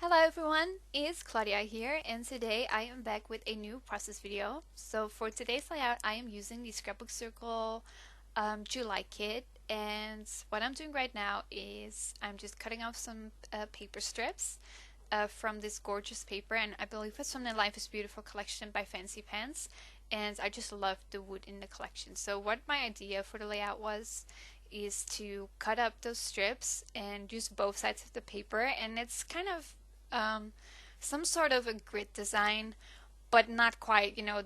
Hello everyone, it's Claudia here, and today I am back with a new process video. So for today's layout, I am using the Scrapbook Circle July kit, and what I'm doing right now is I'm just cutting off some paper strips from this gorgeous paper, and I believe it's from the Life is Beautiful collection by Fancy Pants, and I just love the wood in the collection. So what my idea for the layout was is to cut up those strips and use both sides of the paper, and it's kind of um, some sort of a grid design, but not quite, well,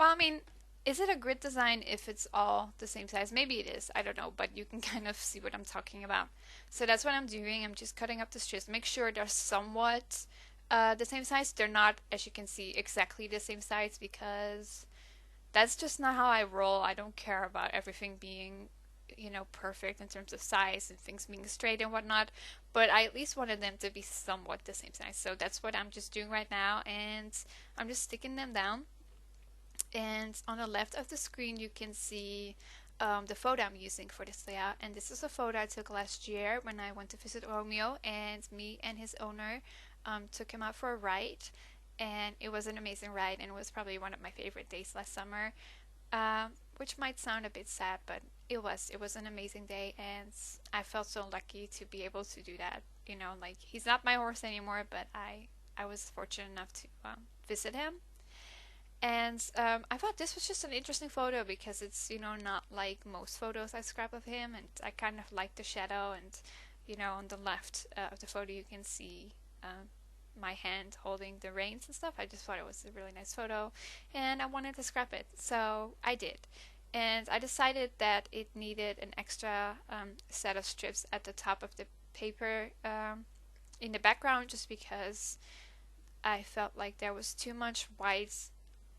I mean, is it a grid design if it's all the same size? Maybe it is, I don't know, but you can kind of see what I'm talking about. So that's what I'm doing. I'm just cutting up the strips, make sure they're somewhat the same size. They're not, as you can see, exactly the same size because that's just not how I roll. I don't care about everything being, perfect in terms of size and things being straight and whatnot, but I at least wanted them to be somewhat the same size. So that's what I'm just doing right now, and I'm just sticking them down. And on the left of the screen, you can see the photo I'm using for this layout. And this is a photo I took last year when I went to visit Romeo, and me and his owner took him out for a ride. And it was an amazing ride, and it was probably one of my favorite days last summer. Which might sound a bit sad, but it was an amazing day, and I felt so lucky to be able to do that. Like he's not my horse anymore, but I was fortunate enough to visit him. And I thought this was just an interesting photo because it's, not like most photos I scrap of him, and I kind of like the shadow. And, on the left of the photo, you can see my hand holding the reins and stuff. I just thought it was a really nice photo, and I wanted to scrap it, so I did. And I decided that it needed an extra set of strips at the top of the paper in the background, just because I felt like there was too much white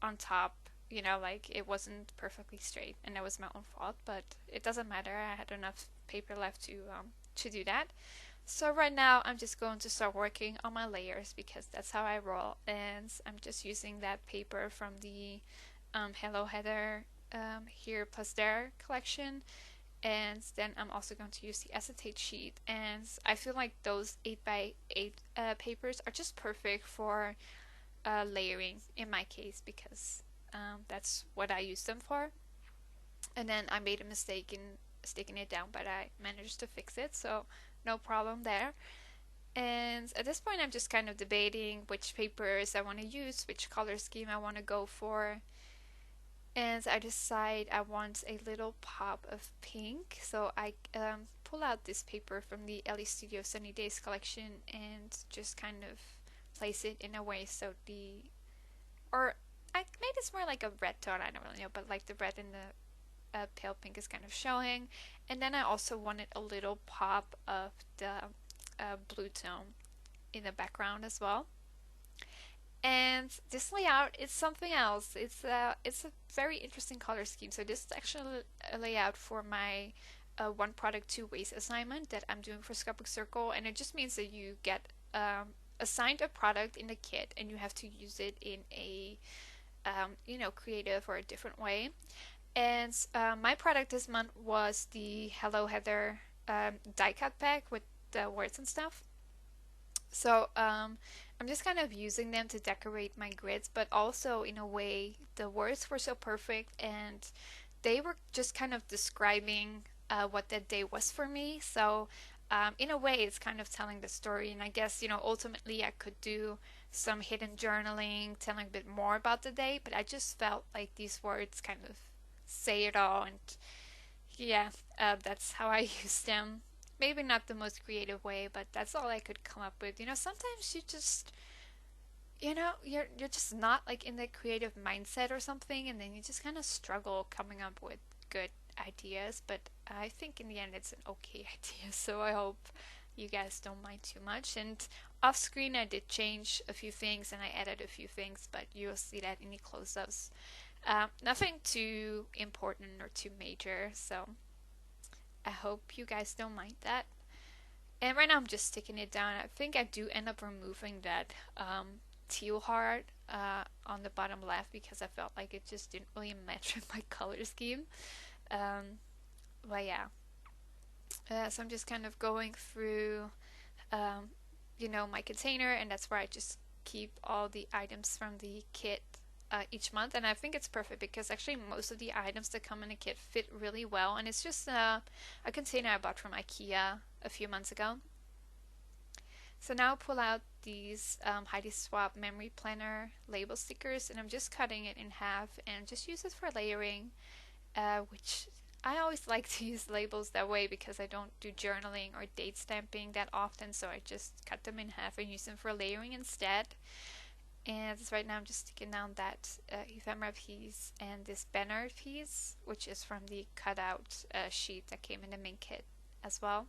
on top, like it wasn't perfectly straight, and that was my own fault, but it doesn't matter. I had enough paper left to do that. So right now I'm just going to start working on my layers because that's how I roll, and I'm just using that paper from the Hello Heather Here Plus There collection, and then I'm also going to use the acetate sheet, and I feel like those 8 by 8 papers are just perfect for layering in my case because that's what I use them for. And then I made a mistake in sticking it down, but I managed to fix it, so no problem there. And at this point, I'm just kind of debating which papers I want to use, which color scheme I want to go for. And I decide I want a little pop of pink, so I pull out this paper from the Ellie Studio Sunny Days collection and just kind of place it in a way so or I made this more like a red tone, I don't really know, but like the red and the pale pink is kind of showing. And then I also wanted a little pop of the blue tone in the background as well. And this layout is something else. It's a very interesting color scheme. So this is actually a layout for my one product two ways assignment that I'm doing for Scrapbook Circle, and it just means that you get assigned a product in the kit, and you have to use it in a creative or a different way. And my product this month was the Hello Heather die cut pack with the words and stuff. So I'm just kind of using them to decorate my grids, but also in a way the words were so perfect, and they were just kind of describing what that day was for me. So in a way it's kind of telling the story, and I guess ultimately I could do some hidden journaling telling a bit more about the day, but I just felt like these words kind of say it all. And yeah, that's how I use them. Maybe not the most creative way, but that's all I could come up with. Sometimes you just, you're just not like in the creative mindset or something, and then you just kind of struggle coming up with good ideas. But I think in the end it's an okay idea, so I hope you guys don't mind too much. And off screen I did change a few things and I added a few things, but you'll see that in the close-ups. Nothing too important or too major, so I hope you guys don't mind that. And right now I'm just sticking it down. I think I do end up removing that teal heart on the bottom left because I felt like it just didn't really match with my color scheme. But yeah, so I'm just kind of going through my container, and that's where I just keep all the items from the kit each month. And I think it's perfect because actually most of the items that come in the kit fit really well, and it's just a container I bought from IKEA a few months ago. So now I'll pull out these Heidi Swap memory planner label stickers, and I'm just cutting it in half and just use it for layering, which I always like to use labels that way because I don't do journaling or date stamping that often, so I just cut them in half and use them for layering instead. And right now I'm just sticking down that ephemera piece and this banner piece, which is from the cutout sheet that came in the main kit as well.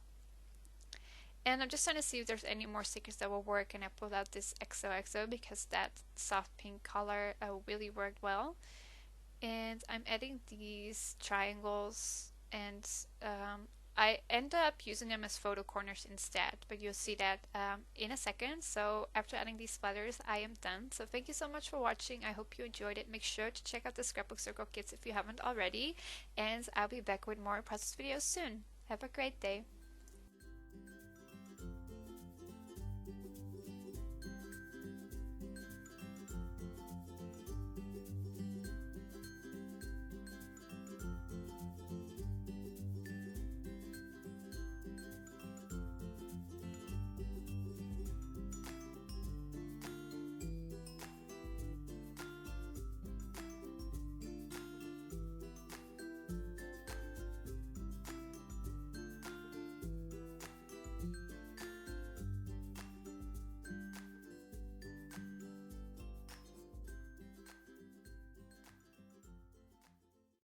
And I'm just trying to see if there's any more stickers that will work, and I pulled out this XOXO because that soft pink color really worked well. And I'm adding these triangles, and I end up using them as photo corners instead, but you'll see that in a second. So after adding these splatters, I am done. So thank you so much for watching. I hope you enjoyed it. Make sure to check out the Scrapbook Circle kits if you haven't already, and I'll be back with more process videos soon. Have a great day.